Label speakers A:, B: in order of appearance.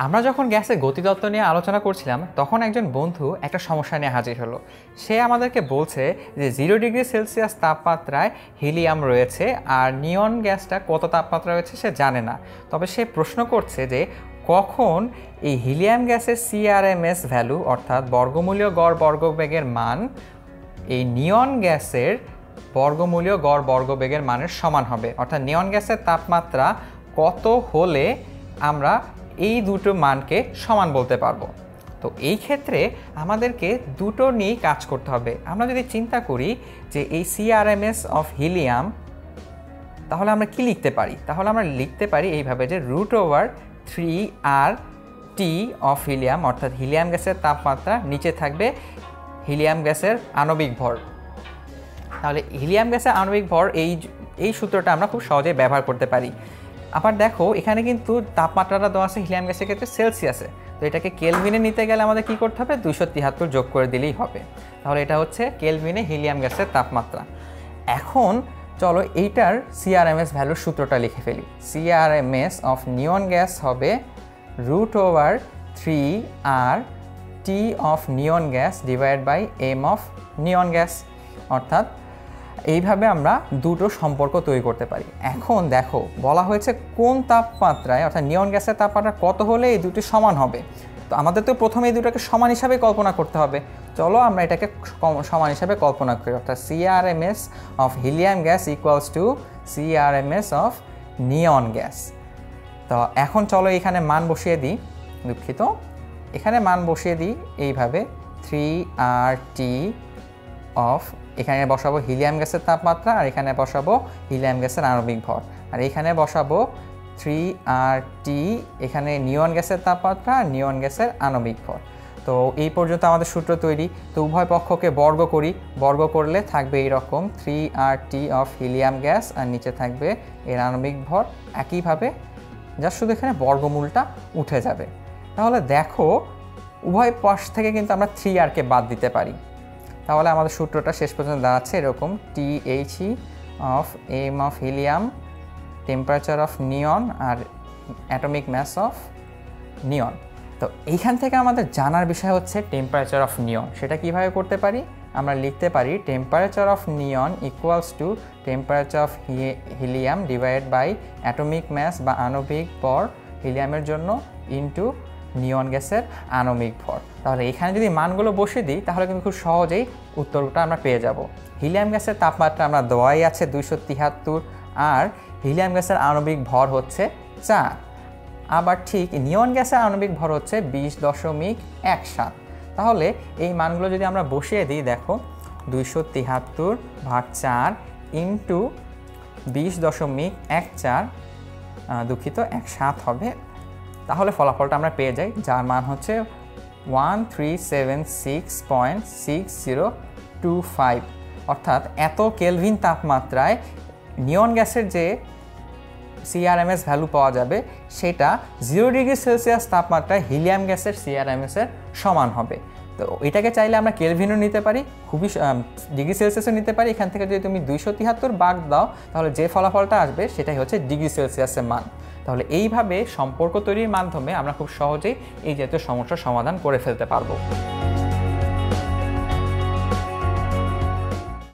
A: আমরা যখন গ্যাসের গতিতত্ত্ব নিয়ে আলোচনা করছিলাম তখন একজন বন্ধু একটা সমস্যা নিয়ে হাজির হলো। সে আমাদেরকে বলছে যে 0°C তাপমাত্রায় হিলিয়াম রয়েছে আর নিয়ন গ্যাসটা কত তাপমাত্রা রয়েছে সে জানে না। তবে সে প্রশ্ন করছে যে কখন এই হিলিয়াম গ্যাসের CRMS ভ্যালু অর্থাৎ বর্গমূলীয় গড় বর্গবেগের মান এই নিয়ন গ্যাসের বর্গমূলীয় গড় বর্গবেগের মানের সমান হবে, অর্থাৎ নিয়ন গ্যাসের তাপমাত্রা কত হলে আমরা এই দুটো মানকে সমান বলতে পারবো। তো এই ক্ষেত্রে আমাদেরকে দুটো নিয়েই কাজ করতে হবে। আমরা যদি চিন্তা করি যে এই CRMS অফ হিলিয়াম, তাহলে আমরা কি লিখতে পারি? তাহলে আমরা লিখতে পারি এইভাবে যে √3RT অফ হিলিয়াম, অর্থাৎ হিলিয়াম গ্যাসের তাপমাত্রা, নিচে থাকবে হিলিয়াম গ্যাসের আণবিক ভর। তাহলে হিলিয়াম গ্যাসের আণবিক ভর এই সূত্রটা আমরা খুব সহজে ব্যবহার করতে পারি। আবার দেখো এখানে কিন্তু তাপমাত্রাটা দেওয়া আছে হিলিয়াম গ্যাসের ক্ষেত্রে সেলসিয়াসে, তো এটাকে কেলভিনে নিতে গেলে আমাদের কি করতে হবে? 273 যোগ করে দিলেই হবে। তাহলে এটা হচ্ছে কেলভিনে হিলিয়াম গ্যাসের তাপমাত্রা। এখন চলো এইটার CRMS ভ্যালুর সূত্রটা লিখে ফেলি। CRMS অফ নিয়ন গ্যাস হবে √3RT of neon gas divide by M of neon gas, অর্থাৎ এইভাবে আমরা দুটো সম্পর্ক তৈরি করতে পারি। এখন দেখো বলা হয়েছে কোন তাপমাত্রায়, অর্থাৎ নিয়ন গ্যাসের তাপমাত্রা কত হলে এই দুটি সমান হবে। তো আমাদের তো প্রথমে এই দুটোকে সমান হিসাবে কল্পনা করতে হবে। চলো আমরা এটাকে সমান হিসাবে কল্পনা করি, অর্থাৎ CRMS of helium gas equals to CRMS of neon gas. তো এখন চলো এখানে মান বসিয়ে দিই, দুঃখিত, এখানে মান বসিয়ে দিই এইভাবে 3RT অফ, এখানে বসাবো হিলিয়াম গ্যাসের তাপমাত্রা আর এখানে বসাবো হিলিয়াম গ্যাসের আণবিক ভর, আর এখানে বসাবো 3RT, এখানে নিয়ন গ্যাসের তাপমাত্রা আর নিয়ন গ্যাসের আণবিক ভর। তো এই পর্যন্ত আমাদের সূত্র তৈরি। তো উভয় পক্ষকে বর্গ করি, বর্গ করলে থাকবে এইরকম 3RT অফ হিলিয়াম গ্যাস আর নিচে থাকবে এর আণবিক ভর একইভাবে, যা শুধু এখানে বর্গমূলটা উঠে যাবে। তাহলে দেখো উভয় পাশ থেকে কিন্তু আমরা 3R-কে বাদ দিতে পারি। তাহলে আমাদের সূত্রটা শেষ পর্যন্ত দাঁড়াচ্ছে এরকম THE of M of helium, temperature of neon আর অ্যাটমিক ম্যাস অফ নিয়ন। তো এইখান থেকে আমাদের জানার বিষয় হচ্ছে টেম্পারেচার অফ নিয়ন। সেটা কিভাবে করতে পারি? আমরা লিখতে পারি temperature of neon equals to temperature of helium divide by atomic mass বা আণবিক ভর হিলিয়ামের জন্য ইনটু নিয়ন গ্যাসের আণবিক ভর। তাহলে এখানে যদি মানগুলো বসিয়ে দিই তাহলে কিন্তু খুব সহজেই উত্তরটা আমরা পেয়ে যাব। হিলিয়াম গ্যাসের তাপমাত্রা আমরা দেওয়াই আছে 273, আর হিলিয়াম গ্যাসের আণবিক ভর হচ্ছে 4। আবার ঠিক নিয়ন গ্যাসের আণবিক ভর হচ্ছে 20.17। তাহলে এই মানগুলো যদি আমরা বসিয়ে দিই, দেখো 273/4 ইন্টু 20.14, দুঃখিত 17 হবে। তাহলে ফলাফলটা আমরা পেয়ে যাই, যার মান হচ্ছে 1376.6025, অর্থাৎ এত কেলভিন তাপমাত্রায় নিয়ন গ্যাসের যে CRMS ভ্যালু পাওয়া যাবে সেটা 0°C তাপমাত্রায় হিলিয়াম গ্যাসের CRMS-এর সমান হবে। তো এটাকে চাইলে আমরা কেলভিনও নিতে পারি, খুবই ডিগ্রি সেলসিয়াসও নিতে পারি। এখান থেকে যদি তুমি 273 বাদ দাও তাহলে যে ফলাফলটা আসবে সেটাই হচ্ছে ডিগ্রি সেলসিয়াসের মান। তাহলে এইভাবে সম্পর্ক তৈরির মাধ্যমে আমরা খুব সহজেই এই জাতীয় সমস্যার সমাধান করে ফেলতে পারবো।